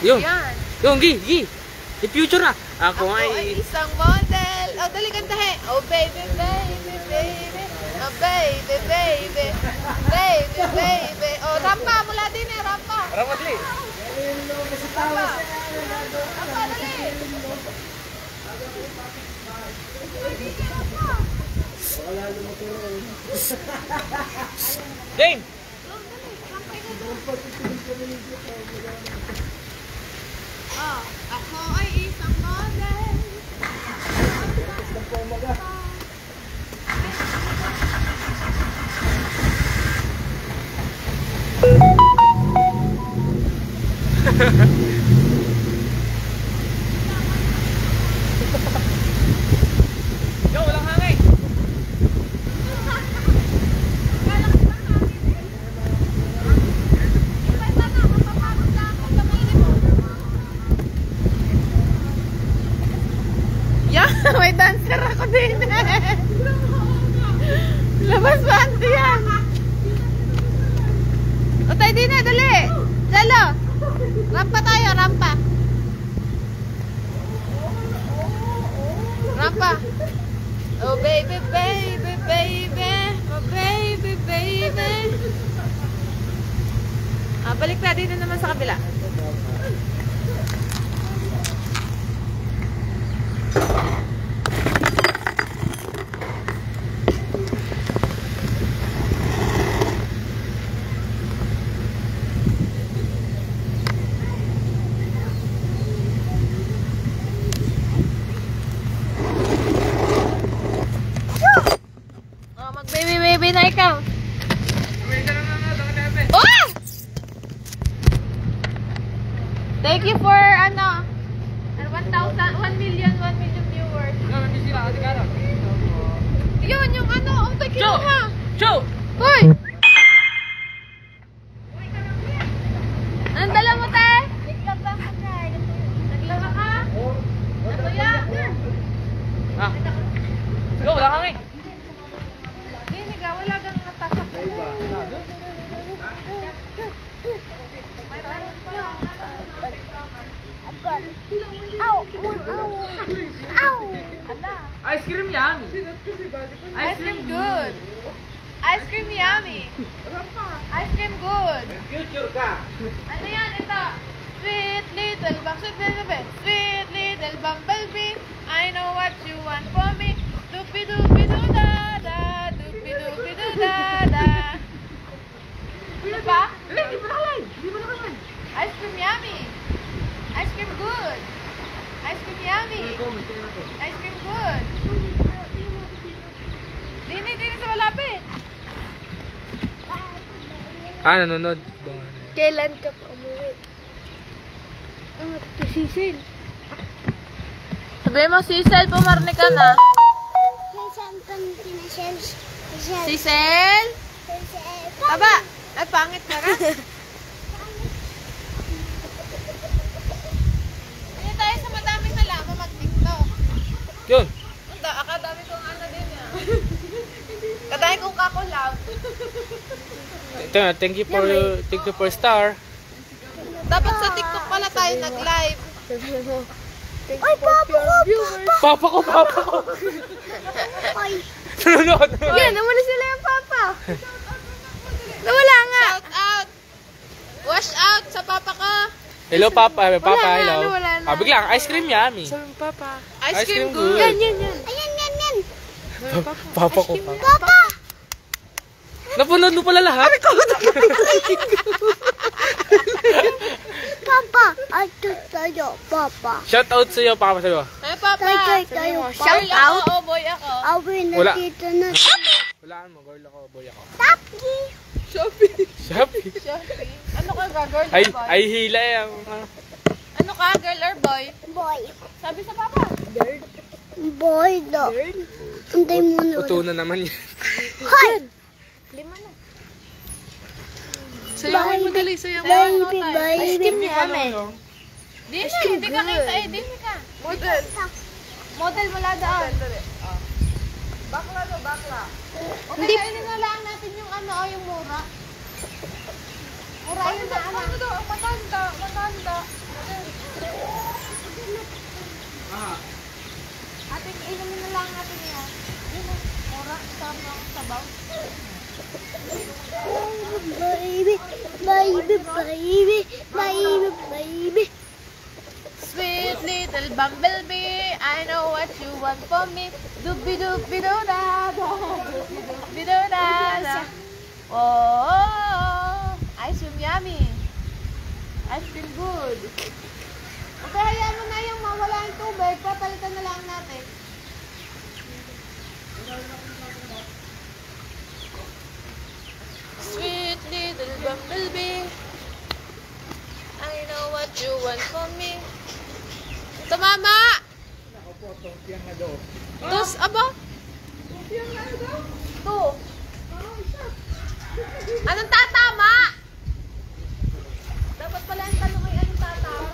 Yung. Yan. Yung, gi. I-future na. Ako ay isang model. Oh, dali kantahin. Oh, baby, baby, baby. Oh, baby, baby. Baby, baby. Oh, rampa. Mula din eh, rampa. Rampa, dali. Rampa. Rampa, dali. Game! Oh, ako ay isang model. Yo, walang hangin! Yeah, may dancer ako din. Labas band yan. O tayo din eh, dali. Dalo. Rampa tayo, rampa. Rampa. Oh baby, baby, baby. Oh baby, baby. Ah, balik na dito naman sa kabila. Baby na ikaw. Oh! Thank you for 1 million viewers. Yun yung oh, thank you ha. Joe! Hoy! Anong dala mo, te? Naglaba ka? Ano yan? Ah. Go, wala hangin! Wala kang natasak. Ice cream yummy! Ice cream good. Ice cream yummy. Ice cream good. Future ka! Ano yan? Ito. Sweet little bumblebee. Sweet little bumblebee. I know what you want from me. Doopy doopy doo da da. Doopy doopy doo da da. Ano ba? Hindi mo nakalain! Hindi mo nakalain! Ice cream yummy. Ice cream good. Ice cream yummy. Ice cream good. Dini sa malapit. Nanonood. Kailan ka pa umuwi? Si Sisil. Sabi mo, Sisil, pumarni ka na. Sisil? Aba, ay pangit ka ka? Hindi tayo sa madaming halaman mag-tiktok. Yun! Akadami kong din yan. Kadami kong kakulab. Ito na, thank you for star. Dapat sa TikTok pala tayo nag-live. Ay, papa ko! Papa ko! Ay! Nanonood! Yan, nawala sila yung papa. Nawala nga. Shout out. Wash out sa papa ko. Hello, Papa. Papa, hello. Wala na. Biglang, ice cream yummy. Sabi papa. Ice Ice cream cream good. good. Yan. Ayan! Papa ko. Papa! Napanood mo pala lahat? Papa! Ato tayo, Papa. Shout out sa'yo, Papa, sa'yo. Ay, papa. Tayo, Shout Papa. out. Oo, boy ako. Awin na Wala. dito na. Walaan mo, girl ako, boy ako. Tapi! Shopee. Shopee. Shopee. Ano ka, girl Ay, or boy? ay hila yan. Ano ka, girl or boy? Boy. Sabi sa papa. Boy daw. Antay mo na. Uto na naman yan. Hoy! 5 na. Sayawin mo dali, sayawin mo. Baby, Ice baby. cream namin. Hindi ka kita eh, hindi ka. Model. Model mula daan. Bakla to, bakla. Hindi. Kainin na lang natin yung yung mura. Mura yun na. Ano to? Matanda. sabaw. Baby, baby, baby, baby, baby. Sweet little bumblebee, I know what you want from me. Doopy doopy doo da da, doopy doopy doo da da. Oh, ice cream yummy. Ice cream good. Okay, hayaan mo na yung mawala yung tubig. Papalitan na lang natin. Sweet little bumblebee, I know what you want from me. Ito, mama! Dos, aba? Ito. Anong tatama? Dapat pala yung tanong ay anong tatama.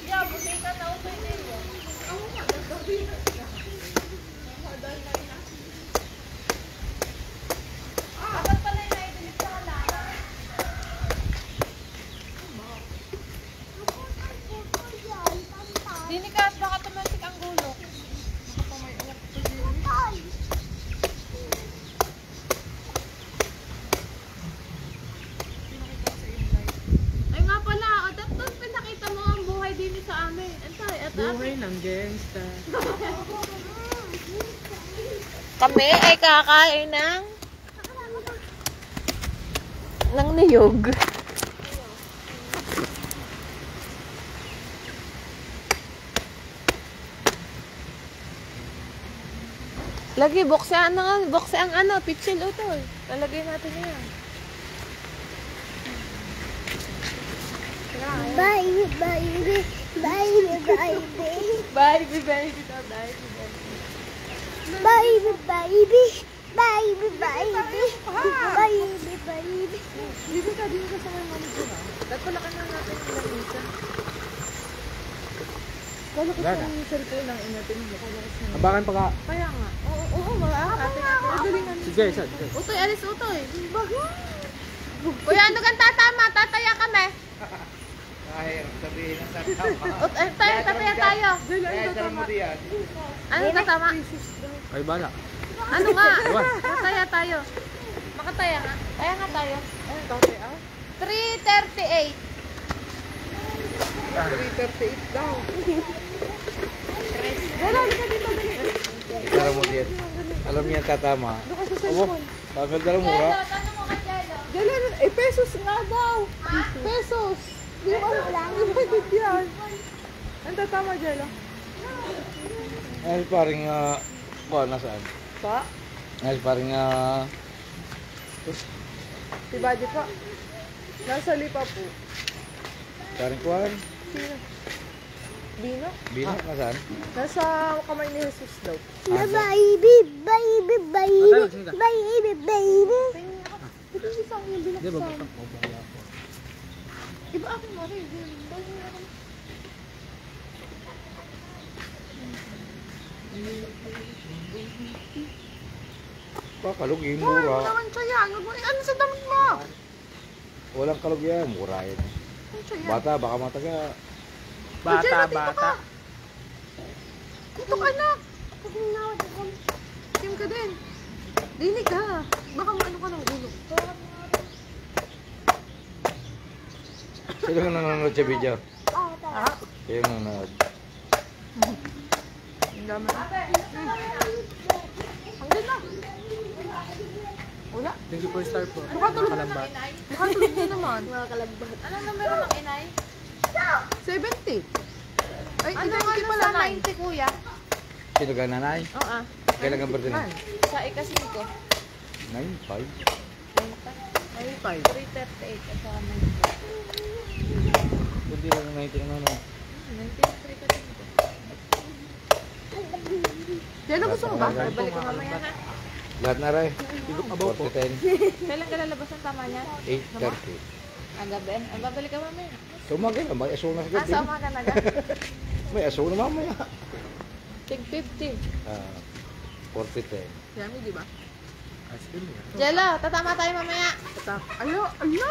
Yeah, buti ka na ako pwede mo. Dapat pala yung naidinig sa kalala. Dinikas, baka tumasik ang gulo. Ay nga pala, o dapat pinakita mo ang buhay din sa amin. Antay, at Buhay ng gangsta. kami ay kakain ng niyog. Lagi, buksan ang ano, pitsil utol. Lalagay natin yan. Baby, baby, baby, baby. Baby, baby, daw, baby, baby. Baby, baby, baby, baby. Baby, baby. Dito ka sa mga mami ko na. Dapat pala ka na natin yung lamisa. Kala ko Wala sa na. yung cellphone lang inatin mo. Abakan pa ka. Kaya nga. Oo, mga ate. Galingan. Sige, isa. Utoy, alis utoy. Kuya, ano kang tatama? Tataya kami. Ay, sabihin ng tatama. Tataya tayo. Kaya saan mo diyan? Ano tatama? Ay, bala. Ano nga? Ewan. Tataya tayo. Makataya nga. Kaya nga tayo. Ano tataya? 3:38. 3:38 daw. Wala, halika dito. Dala mo diyan. Alam niya tatama. Abo, bakit dala mo Jello, ra? tanong mo kay Jello. Jello, pesos nga daw. Pesos. Di ba lang? Yan. Ang tatama, Jello. Ay, paring, nasaan? Pa? Ay, paring, Si Budget pa. Nasa lipa po. paring kuwan? Sino? Dino? Bino, nasaan? Nasa kamay ni Jesus daw. Na baby, baby, baby, baby, baby. Ito isang yung Di ba binaksan. bakit ako bala ko? Iba akin mo rin. Kalog yung Hoy, mura. wala kang tsaya. Ano sa damit mo? Walang kalog yan, mura yan. Ang tsaya. Bata, baka mataga. Bata. Dito ka na. Kim ka din. Dinig ka. Baka ano ka ng ulo. Sino nga nanonood sa video? Ah, Sino nanonood? ang dami. Hanggang na. Wala. Thank you for star po. Makatulog na Nakalambat. Makatulog na naman. Mga kalabbat. Anong numero ng inay? 70. Ay, Ano hindi nga pala sa 9. 90, kuya? Sino ka nanay? Oo. Kailan ka birthday na? Sa ika-5. 9-5. 95. 3:38 at saka 90. Hindi lang 90 na ano. 93 ka din. Jello, gusto mo ba? Babalik ko mamaya ha. Lahat na rin. Abaw po. 40-10. Kailan ka lalabas ng tama niya? 8:30. Agabi. Babalik ka mamaya. Tumagal na, may aso na sa gabi. Sama ka na ga. May aso na mamaya. Tig 50. 40-10. Yummy, di ba? Ice cream yan. Jello, tatama tayo mamaya. Ayo, ayo!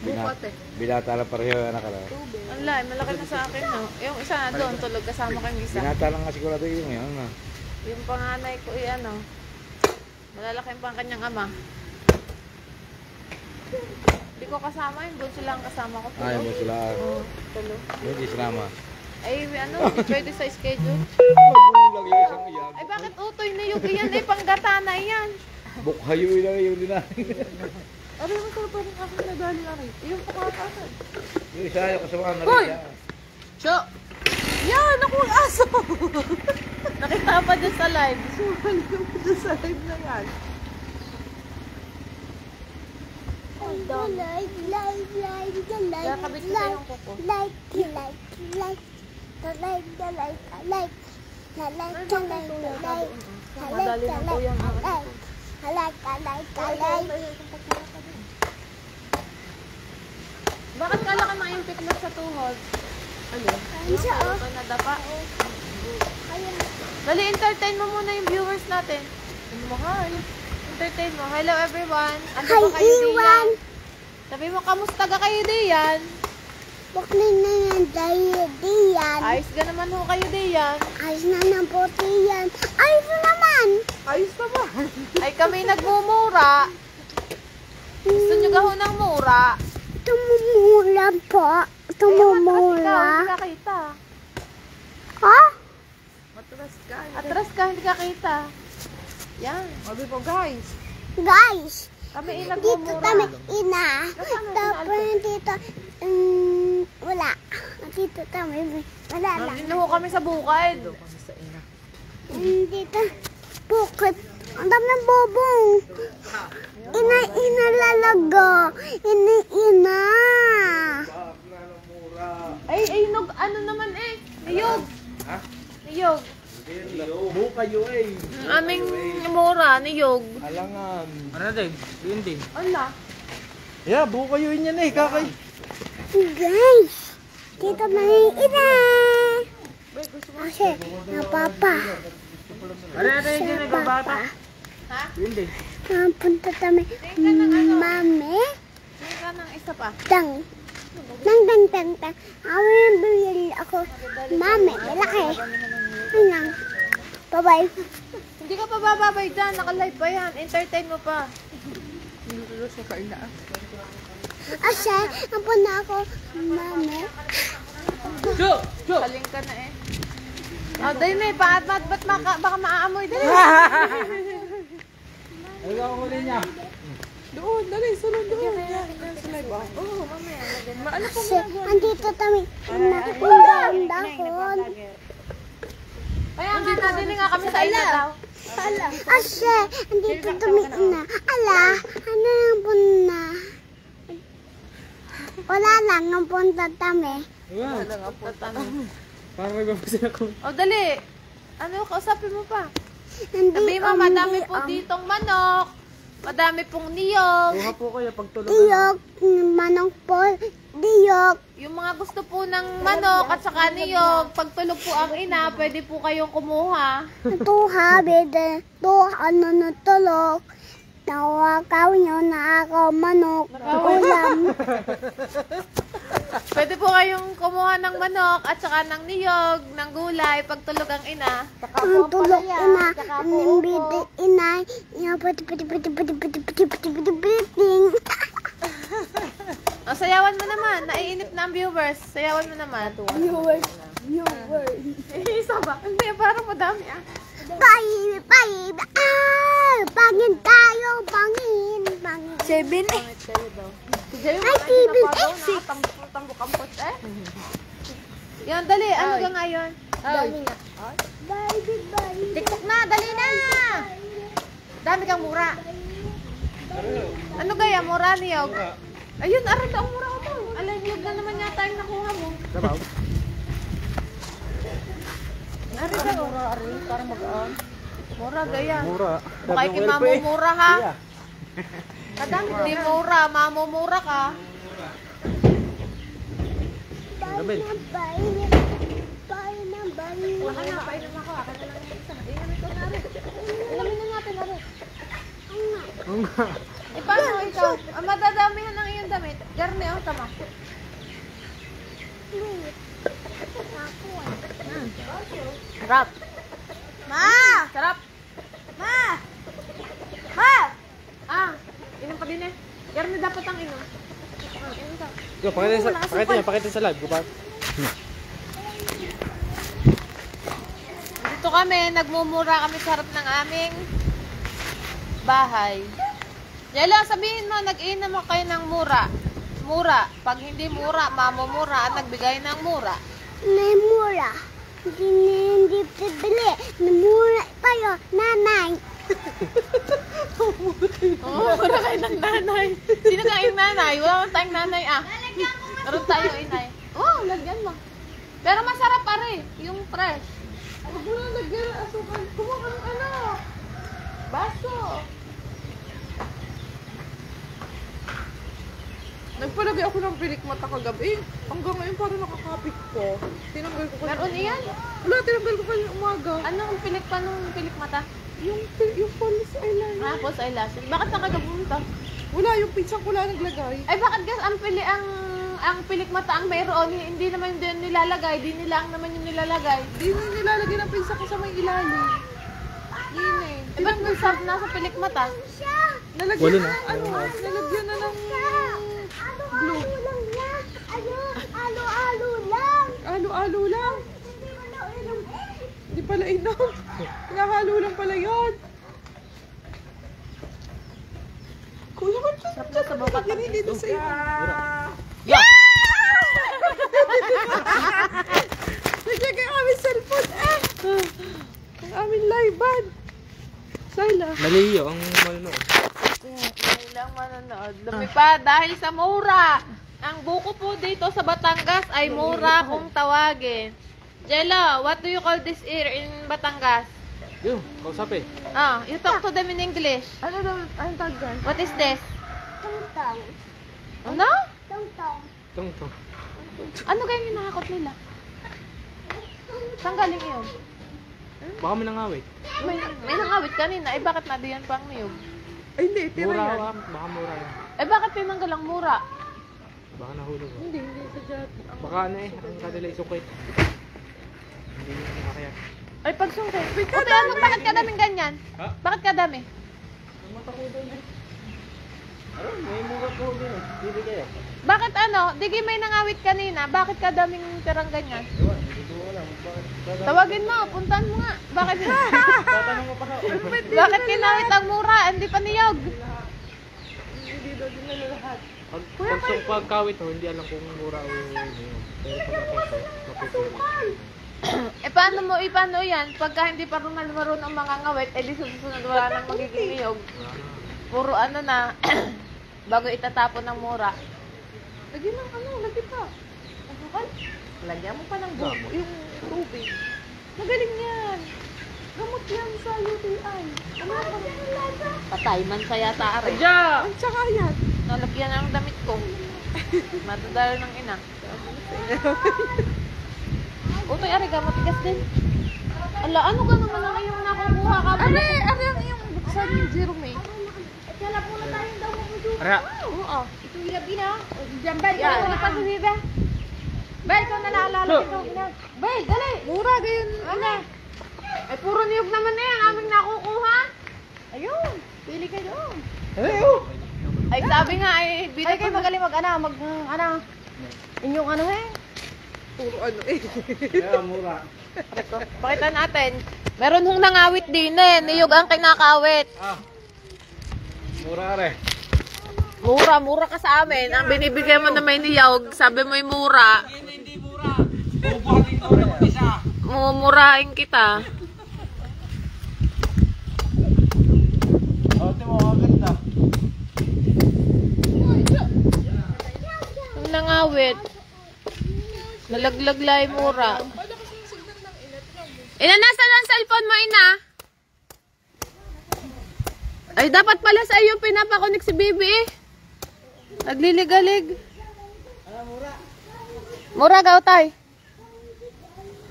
Bukote. Binata lang pareho yung anak ka lang. Ang lay, malaki na sa akin, no? Yung isa na doon, tulog kasama kang isa. Binata lang nga sigurado yung yan. Ah. Yung panganay ko, ano, malalaki pa ang kanyang ama. Hindi ko kasama, yung bunso lang ang kasama ko. Ayaw mo sila. Oo, tulog. Hindi sinama. Ay, ano, hindi pwede sa schedule. Magulang yung isang iyan. Ay, bakit utoy na yung iyan? Ay, panggata na yan. Bukhayo lang yung din na. Ano yung ito pa rin aking nadali na rin? Yung pakakasan. Yung isa yung kasama na Hoy! rin siya. Cho! Yan! Ako ang aso! Nakita pa dyan sa live. Sumali ko dyan sa live na yan. Kakabit ko sa yung kuko. Madali na po yung Bakit kala ka maimpit mo sa tuhod? Ano? Ito nadapa. Dali, entertain mo muna yung viewers natin. Mahal. Entertain mo. Hello everyone. Ano ba kayo diyan? Sabi mo, kamusta ka kayo diyan? Buknin na yan dahil diyan. Ayos ka naman ho kayo diyan. Ayos na ng puti yan. Ayos na naman. Ayos naman. Ay kami nagmumura. Gusto nyo gaho ng mura? Tumumula po. Tumumula. Hindi ka kita. Ha? Matras ka. Atras ka, hindi ka kita. Yan. Sabi po guys. Guys, Kami dito nagmumura. kami ina. Nasaan ang Tapos dito, wala. Dito kami, wala lang. Nandito ho kami sa bukid. Dito, bukit. Ang dami ng bobong. Ina lalaga. Ina. Ay, ano naman eh. Niyog. Ha? Niyog. Bukayo eh. Ang aming mura, niyog. Alangan. Ano na din? Yun din. Ala. Yeah, bukayo yan eh. Kakay. Guys, dito na yung ina. Kasi, napapa. Ano na din yung nagbabata? Ha? Yun din. Punta kami, mami. Hindi ka ng isa pa. Tang. Ako yung bibili ako. Mami, malaki. Ano? Bye-bye. Hindi ka pa bababay dyan. Naka-live pa yan. Entertain mo pa. Hindi sa kain na. Asa, apo na ako. Mami. Saling ka na eh. Oh, dahil may ba't baka maaamoy dali. Ay, ako huli niya. Doon, dali, sunod doon. Yan, sa live ah. Oo, mamaya. Ano po Kasi, andito kami. Ang dahon. Kaya nga nadinig nga kami sa ina daw. Asa, andito kami ina. Ala, ano yung punta? Wala lang, ang punta kami. Wow. Tatanong. Parang nagpapasin ako. Oh, dali. Ano, kausapin mo pa. Hindi Sabi mo, madami po ditong manok. Madami pong niyog. Kuha po kayo pagtulog. Diyok, manong po. Diyok. Yung mga gusto po ng manok at saka niyog, pagtulog po ang ina, pwede po kayong kumuha. Tuha, bede. Tuha, ano na tulog. Nawakaw nyo na ako manok. Ulam. Pwede po kayong kumuha ng manok at saka ng niyog, ng gulay, pagtulog ang ina. Ang tulog ina. Ang bide ina. Ina, pati. O, sayawan mo naman. Naiinip na ang viewers. Sayawan mo naman. Viewers. Isa ba? Hindi, parang madami ah. Bye. Pangin tayo. Pangin. 7 eh. Si Jayo, Ay, TV. tambok-ambot eh. Yan, dali. Ano ka ngayon? Dali na. Bye. TikTok na, dali na! Dami kang mura. Ano kaya, mura niyog? Ayun, aray ka ang mura ko to. Alay, niyog na naman yata yung nakuha mo. Sabaw. Aray ka, mura, aray. Parang mag-on. Mura, gaya. Mura. Baka Sabi ng mamumura ha. Iya. Kadang hindi mura, mamumura ka. Gabil. Wala na, painom ako. Akin na lang yung isa. Inumin ko na rin. Inumin na natin, aray. Oo nga. Eh, paano ikaw? Madadamihan ng iyong damit. Garne, oh, tama. Sarap. Ma! Sarap. Ma! Ma! Ah, inom pa din eh. Garne dapat ang inom. Inom ka. Yo, pakita sa live. Diba? Dito kami, nagmumura kami sa harap ng aming bahay. Yala, sabihin mo, nag-inom mo kayo ng mura. Mura. Pag hindi mura, mamumura at nagbigay ng mura. May mura. Hindi bibili. May mura pa yun, nanay. Oo, mura kayo ng nanay. Sino ka yung nanay? Wala naman tayong nanay ah. Meron tayo inay. Oo, lagyan mo. Pero masarap pa rin, yung fresh. Huwag mo na lagyan ng asukal. Kumuha ka ng ano. Baso. Nagpalagay ako ng pilik mata kagabi. Hanggang ngayon parang nakakapit ko. Tinanggal ko kanina. Meron iyan. Wala, tinanggal ko kanina umaga. Anong pilik pa nung pilik mata? Yung false eyeliner. Ah, false eyelashes. Bakit nakagabunta? Wala, yung pizza ko lang naglagay. Ay bakit gas ang pilik mata ang mayroon, hindi naman din nilalagay, di nila ang naman yung nilalagay. Di na nilalagay ng pizza ko sa may ilalim. Yun eh. Eh ba't may sarap na sa pilik mata? Nalagyan Wala na, na. ano, nalagyan na ng glue. Lang yan. Alo-alo lang. Alo-alo lang. Hindi mo na inom. Hindi pala inom. Pinahalo lang pala yun. Kuya, ba't Sarap na sa bawat lagyan dito sa iyo? Naglagay kami cellphone ang aming live band. Sayla. Naliyo ang manonood. Ilang manonood. Dumi pa dahil sa mura. Ang buko po dito sa Batangas ay mura kung tawagin. Jello, what do you call this ear in Batangas? Yo, kausapin. Ah, you talk to them in English. Ano daw? Anong tawag dyan? What is this? Tong-tong. Ano? Tong-tong. Tong. Ano kayong hinahakot nila? Saan galing yun? Baka may nangawit. May nangawit kanina. Eh bakit nadiyan pang niyog? Ay, hindi. Tira Mura yan. ka. Baka mura yan. Eh bakit tinanggal ang mura? Baka nahulog. Hindi sa dyan. Baka ano eh. Ang kanila isukit. Hindi nyo nakakaya. Ay pagsungkit. Ate, ano? Bakit ka daming ganyan? Ha? Bakit ka dami? Ano? May mura ko din eh. Bili kayo. Bakit ano? Digi may nangawit kanina. Bakit ka daming tirang ganyan? Diba? Hindi ko alam. Bakit? Tawagin mo. Puntahan mo nga. Bakit? Tatanong mo pa ako. Bakit kinawit ang mura? Hindi pa niyog. Hindi daw din na lahat. Pagkawit ho, hindi alam kung mura o hindi. Pero pag makikita. Eh paano yan? Pagka hindi pa rin marunong mga ngawit, eh di susunod wala nang magiging niyog. Puro ano na, bago itatapon ng mura. Lagyan ng ano, lagyan pa. Asukal? Lagyan mo pa ng buko, yung tubig. Magaling yan. Gamot yan sa UTI. Ano ba? Patay man kaya taare. Ang tsaka yan. Nalagyan ang damit ko. Madadala ng ina. Utoy, ari ka, matigas din. Ala, ano ka naman ang iyong nakukuha ka? Are ang iyong buksan ni Jerome. Kaya po na tayong daw mabudu. Ara! Oo. Ito yung gabi na. Jambay ka. Yan, ano pa si Viva? Bay, ikaw na naalala ko. Bay, dali. Mura gayon. Ano? Ay, puro niyog naman na yan. Aming nakukuha. Ayun. Pili ka doon. Ay, sabi nga, ay, Ay, kayo magaling ano, inyong ano eh. Puro ano eh. Kaya mura. Pakita natin. Meron hong nangawit din eh. Niyog ang kinakawit. Mura re. Mura ka sa amin. Ang binibigay mo na may niyog, sabi mo'y mura. Hindi mura. Bubuhatin ko na isa. Mumurahin kita. Ate mo, ganda. Ang nangawit. Nalaglaglay mura. Ina, nasa ang cellphone mo, ina? Ay, dapat pala sa iyo pinapakonek si Bibi eh. Nagliligalig. Mura gaw tay.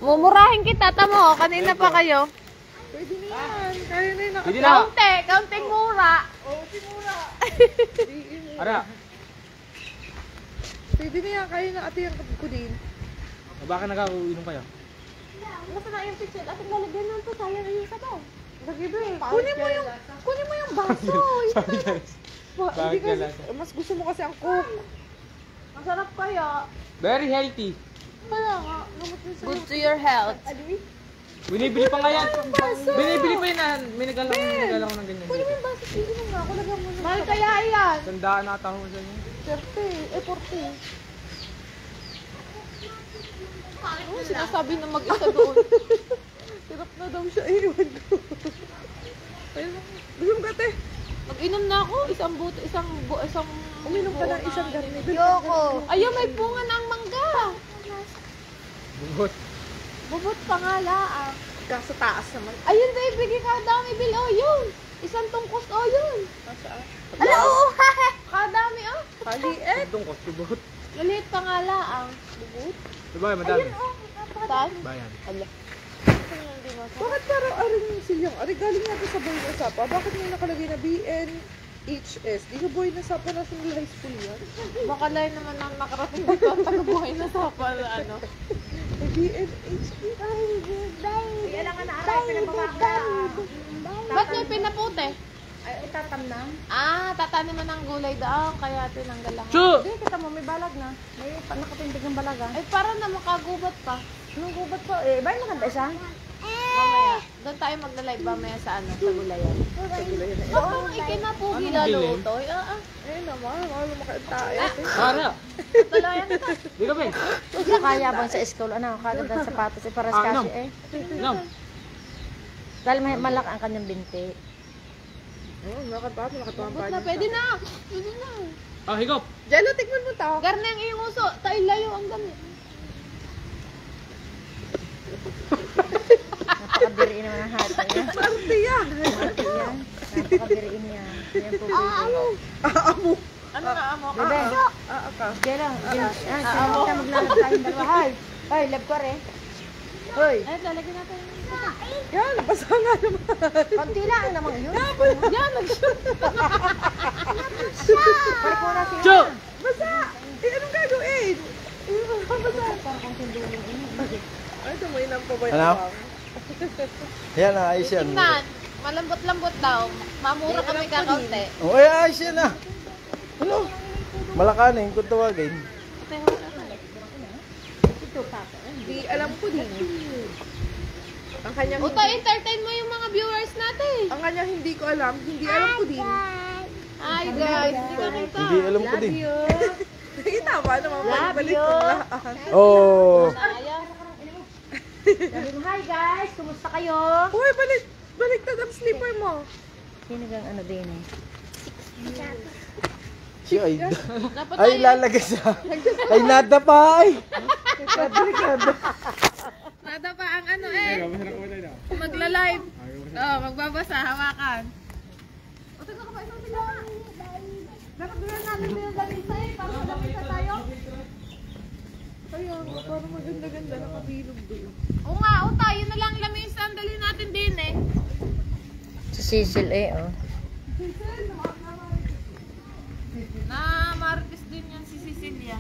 Mumurahin kita, tamo. Kanina pa kayo. Pwede na yan. Kaya na yun. Hindi na. Kaunting mura. Ara. Pwede na yan, kaya na ate yung kapag ko din. Baka nagkauinom kayo. Basta na yung picture. At lalagyan lang to. Sayang yung sabaw. Lagi ba eh. Kunin mo yung baso. Hindi Bakit kasi, lasa? mas gusto mo kasi ang coke. Masarap kaya. Very healthy. Kaya nga, gamot yun sa'yo. Good to your health. Binibili pa nga yan. Binibili pa yan. May nagalang ng ganyan. Kunin mo yung baso. Sige mo nga, ako lagyan mo na. Mahal kaya yan. Tandaan na taho sa inyo. 30. 40. Oh, sinasabi na mag-isa doon. Hirap na daw siya. Iwan ko. Ayun. Gusto mo kate? Mag-inom na ako. Isang Uminom ka ng isang garni. Yoko. Ayun, may bunga ng mangga. Bugot. Bubot pa nga laang. Kasa taas naman. Ayun, babe, bigyan ka dami bil. Oh, yun. Isang tungkos. Oh, yun. Nasaan? Ala, oo. Kadami, oh. Kaliit. Itong kosti bugot. Maliit pa nga laang. Bubot. Diba, madami. Saan? Bayan. Ala. Bakit parang aring silyang? Ari galing natin sa Boy na Sapa. Bakit may nakalagay na BNHS? Di sa Boy na Sapa National High School yan? Baka lang naman ang nakarating dito ang taga-buhay na sapa na ano. May BNHS. Ba't may pinapute? Ay, itatamnan. Ah, tatanim mo ng gulay daw, kaya tinanggal lang. Chu! Hindi, kita mo, may balag na. May nakatindig ng balaga. Ay, para na makagubat pa. Anong gubat pa? Eh, ba yung maganda isa? Mamaya. Doon tayo magla-live mamaya sa ano, sa gulayan. Sa gulay na Baka nang ikinapugi Anong lalo bilhin? to. Eh naman, mahal makatayo. Para. Tulayan ka. Di ka ba? Kaya bang sa school, ano, kaganda sapatos, eh, paras Nom. kasi eh. Nom. Dahil malaki ang kanyang binti. Oo, nakatuwang But na, pwede na. Pwede na. Ah, higop. Jello, tikman mo to. Garna ang iyong uso. Tayo layo ang gamit. Napakabiriin naman ang hata niya. Marte yan. Yan, napakabiriin niya. Yan po, baby. Aamo. Ano na amo? Bebe, Ka. kaya lang. Sino ka maglalab tayong dalawa? Hay! Hay, lab ko rin. Hoy! Ay, lalagyan natin. Yan, basa nga naman. Konti lang namang yun. Yan, nag-shoot. Balik mo na sila. Chu! Basa. Eh, anong gagawin? Basa. Parang kung tindulin ini. Ay, tumoy lang pa ba ito? Ano? Yan na, ayos yan. Tingnan. Malambot-lambot daw. Mamura kami kakaunti. Oh, ay, ayos yan na. Ano? Malakanin kung tawagin. Di alam ko din. Ang kanyang Uto, entertain mo yung mga viewers natin. ang kanyang hindi ko alam, hindi alam ko din. Hi guys, hindi ka kita. Hindi alam ko din. Nakita ba naman balik ko lahat. Oh. Ayaw. Sabi mo, hi guys, kumusta kayo? Uy, balik ang slipper mo. Sino gang ano din eh? Si ay, Dapat ay tayo. lalagay sa. Ay nada pa ay. Nada pa ang ano eh. Magla-live. Oh, magbabasa, hawakan. O, teka ka pa isang sila. Dapat gawin natin yung ganito eh. Para magkita tayo. Ayun, parang maganda-ganda nakabilog doon. Oo nga, o tayo na lang lamin sandali natin din eh. Si Cecil eh, oh. Na Martes din yan si Cecilia.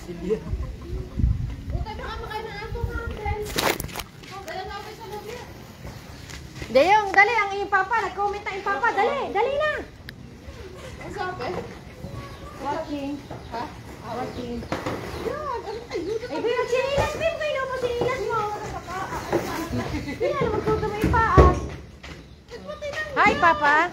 Silya. O, tayo baka makain ng aso nga, Angel. Dala na ako sa loob yan. Dayong, dali, ang iyong papa, nag-comment na iyong papa, dali, dali na! Ang sabi? Watching. Ha? Watching. Yan, ano ayun? Ay, pero sinilas, Bim, kayo mo sinilas mo. Hindi na, magtuto mo yung paa. Hi, Papa.